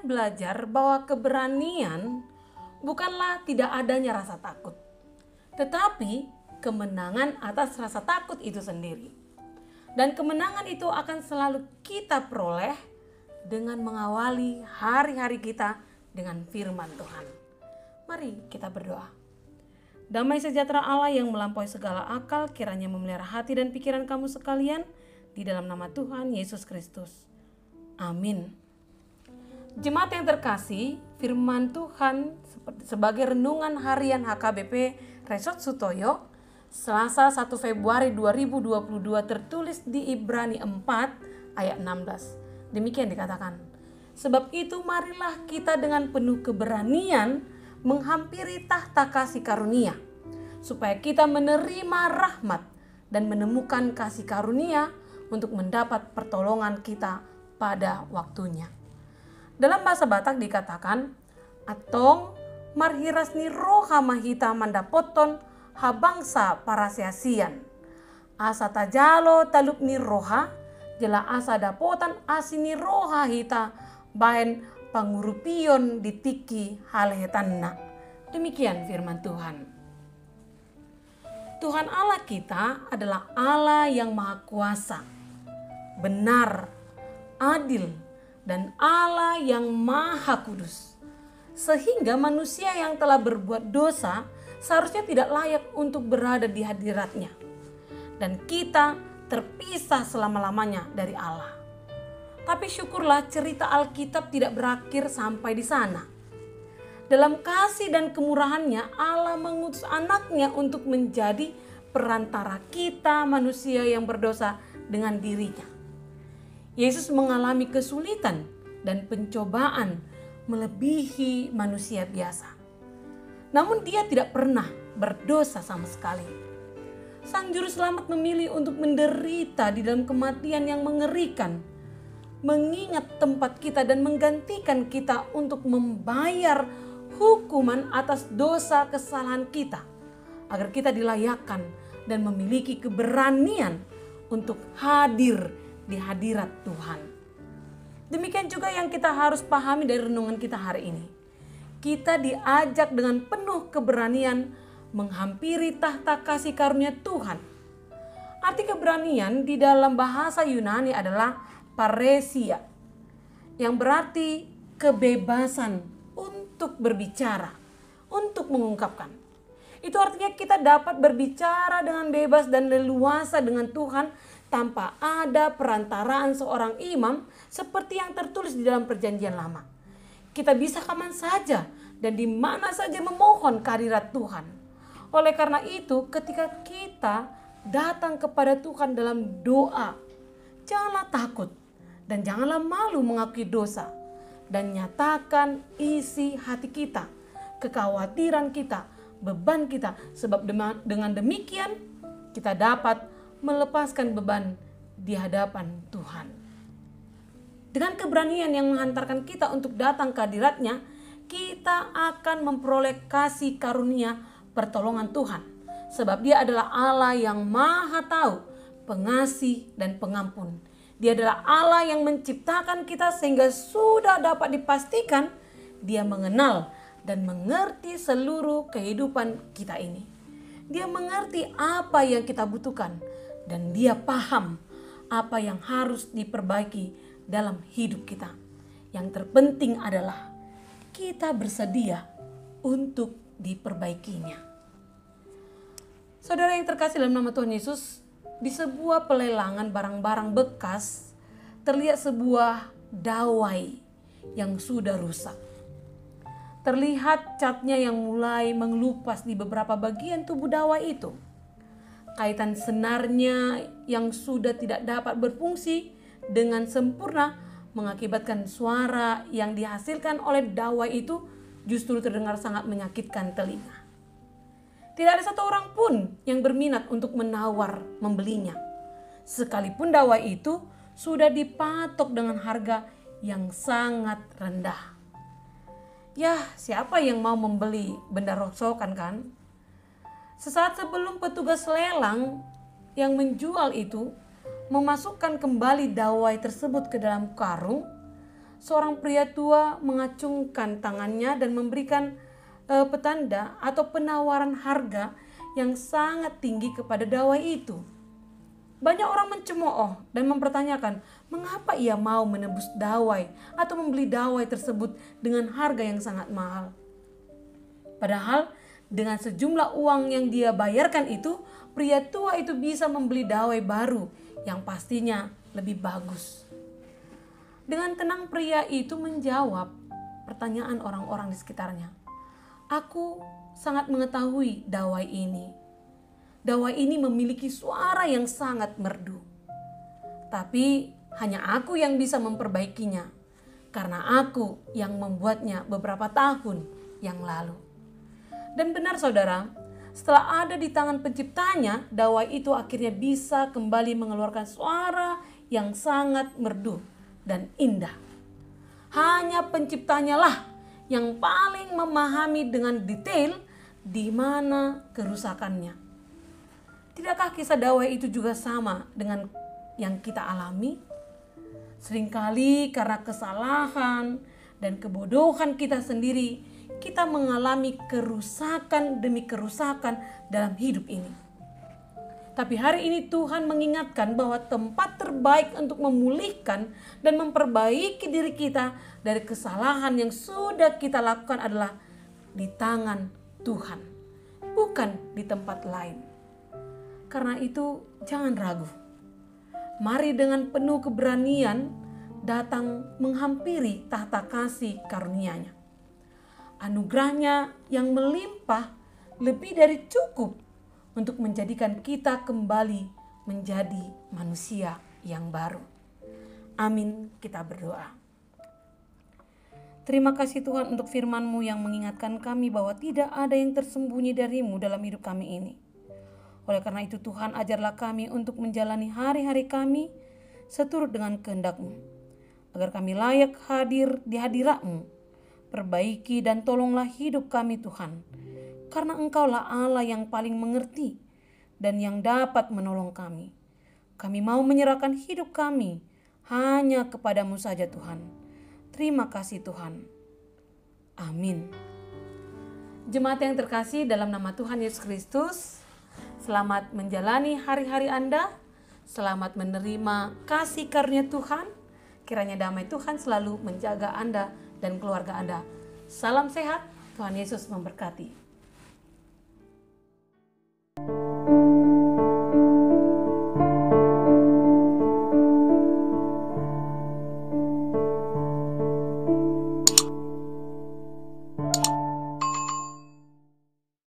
belajar bahwa keberanian bukanlah tidak adanya rasa takut, tetapi kemenangan atas rasa takut itu sendiri. Dan kemenangan itu akan selalu kita peroleh dengan mengawali hari-hari kita dengan firman Tuhan. Mari kita berdoa. Damai sejahtera Allah yang melampaui segala akal kiranya memelihara hati dan pikiran kamu sekalian di dalam nama Tuhan Yesus Kristus. Amin. Jemaat yang terkasih, firman Tuhan sebagai renungan harian HKBP Resort Sutoyo Selasa 1 Februari 2022 tertulis di Ibrani 4 ayat 16. Demikian dikatakan, sebab itu marilah kita dengan penuh keberanian menghampiri tahta kasih karunia, supaya kita menerima rahmat dan menemukan kasih karunia untuk mendapat pertolongan kita pada waktunya. Dalam bahasa Batak dikatakan, atong marhirasni roha mahita mandapoton habangsa parasiasian. Asa tajalo talupni roha, jela asa dapotan asini roha hita bahen pangurupion ditiki halehetanna. Demikian firman Tuhan. Tuhan Allah kita adalah Allah yang maha kuasa, benar, adil, dan Allah yang maha kudus. Sehingga manusia yang telah berbuat dosa seharusnya tidak layak untuk berada di hadiratnya. Dan kita terpisah selama-lamanya dari Allah. Tapi syukurlah cerita Alkitab tidak berakhir sampai di sana. Dalam kasih dan kemurahannya Allah mengutus anaknya untuk menjadi perantara kita manusia yang berdosa dengan dirinya. Yesus mengalami kesulitan dan pencobaan melebihi manusia biasa. Namun dia tidak pernah berdosa sama sekali. Sang Juru Selamat memilih untuk menderita di dalam kematian yang mengerikan, mengingat tempat kita dan menggantikan kita untuk membayar hukuman atas dosa kesalahan kita, agar kita dilayakkan dan memiliki keberanian untuk hadir di hadirat Tuhan. Demikian juga yang kita harus pahami dari renungan kita hari ini. Kita diajak dengan penuh keberanian menghampiri tahta kasih karunia Tuhan. Arti keberanian di dalam bahasa Yunani adalah paresia, yang berarti kebebasan untuk berbicara, untuk mengungkapkan. Itu artinya kita dapat berbicara dengan bebas dan leluasa dengan Tuhan tanpa ada perantaraan seorang imam seperti yang tertulis di dalam Perjanjian Lama. Kita bisa kapan saja dan di mana saja memohon kehadirat Tuhan. Oleh karena itu, ketika kita datang kepada Tuhan dalam doa, janganlah takut dan janganlah malu mengakui dosa, dan nyatakan isi hati kita, kekhawatiran kita, beban kita, sebab dengan demikian kita dapat melepaskan beban di hadapan Tuhan. Dengan keberanian yang menghantarkan kita untuk datang ke hadirat-Nya, kita akan memperoleh kasih karunia pertolongan Tuhan, sebab Dia adalah Allah yang maha tahu, pengasih dan pengampun. Dia adalah Allah yang menciptakan kita sehingga sudah dapat dipastikan Dia mengenal dan mengerti seluruh kehidupan kita ini. Dia mengerti apa yang kita butuhkan dan Dia paham apa yang harus diperbaiki dalam hidup kita. Yang terpenting adalah kita bersedia untuk diperbaikinya. Saudara yang terkasih dalam nama Tuhan Yesus, di sebuah pelelangan barang-barang bekas terlihat sebuah dawai yang sudah rusak. Terlihat catnya yang mulai mengelupas di beberapa bagian tubuh dawai itu. Kaitan senarnya yang sudah tidak dapat berfungsi dengan sempurna mengakibatkan suara yang dihasilkan oleh dawai itu justru terdengar sangat menyakitkan telinga. Tidak ada satu orang pun yang berminat untuk menawar membelinya. Sekalipun dawai itu sudah dipatok dengan harga yang sangat rendah. Ya, siapa yang mau membeli benda rongsokan kan? Sesaat sebelum petugas lelang yang menjual itu memasukkan kembali dawai tersebut ke dalam karung, seorang pria tua mengacungkan tangannya dan memberikan petanda atau penawaran harga yang sangat tinggi kepada dawai itu. Banyak orang mencemooh dan mempertanyakan mengapa ia mau menebus dawai atau membeli dawai tersebut dengan harga yang sangat mahal. Padahal dengan sejumlah uang yang dia bayarkan itu, pria tua itu bisa membeli dawai baru yang pastinya lebih bagus. Dengan tenang pria itu menjawab pertanyaan orang-orang di sekitarnya. Aku sangat mengetahui dawai ini. Dawai ini memiliki suara yang sangat merdu. Tapi hanya aku yang bisa memperbaikinya, karena aku yang membuatnya beberapa tahun yang lalu. Dan benar saudara, setelah ada di tangan penciptanya, dawai itu akhirnya bisa kembali mengeluarkan suara yang sangat merdu dan indah. Hanya penciptanya lah yang paling memahami dengan detail di mana kerusakannya. Tidakkah kisah dawai itu juga sama dengan yang kita alami? Seringkali karena kesalahan dan kebodohan kita sendiri, kita mengalami kerusakan demi kerusakan dalam hidup ini. Tapi hari ini Tuhan mengingatkan bahwa tempat terbaik untuk memulihkan dan memperbaiki diri kita dari kesalahan yang sudah kita lakukan adalah di tangan Tuhan, bukan di tempat lain. Karena itu jangan ragu. Mari dengan penuh keberanian datang menghampiri tahta kasih karunia-Nya. Anugerahnya yang melimpah lebih dari cukup untuk menjadikan kita kembali menjadi manusia yang baru. Amin, kita berdoa. Terima kasih Tuhan untuk firman-Mu yang mengingatkan kami bahwa tidak ada yang tersembunyi dari-Mu dalam hidup kami ini. Oleh karena itu Tuhan, ajarlah kami untuk menjalani hari-hari kami seturut dengan kehendak-Mu, agar kami layak hadir di hadirat-Mu. Perbaiki dan tolonglah hidup kami Tuhan, karena Engkaulah Allah yang paling mengerti dan yang dapat menolong kami. Kami mau menyerahkan hidup kami hanya kepadamu saja Tuhan. Terima kasih Tuhan. Amin. Jemaat yang terkasih dalam nama Tuhan Yesus Kristus, selamat menjalani hari-hari Anda. Selamat menerima kasih karunia Tuhan. Kiranya damai Tuhan selalu menjaga Anda dan keluarga Anda. Salam sehat, Tuhan Yesus memberkati.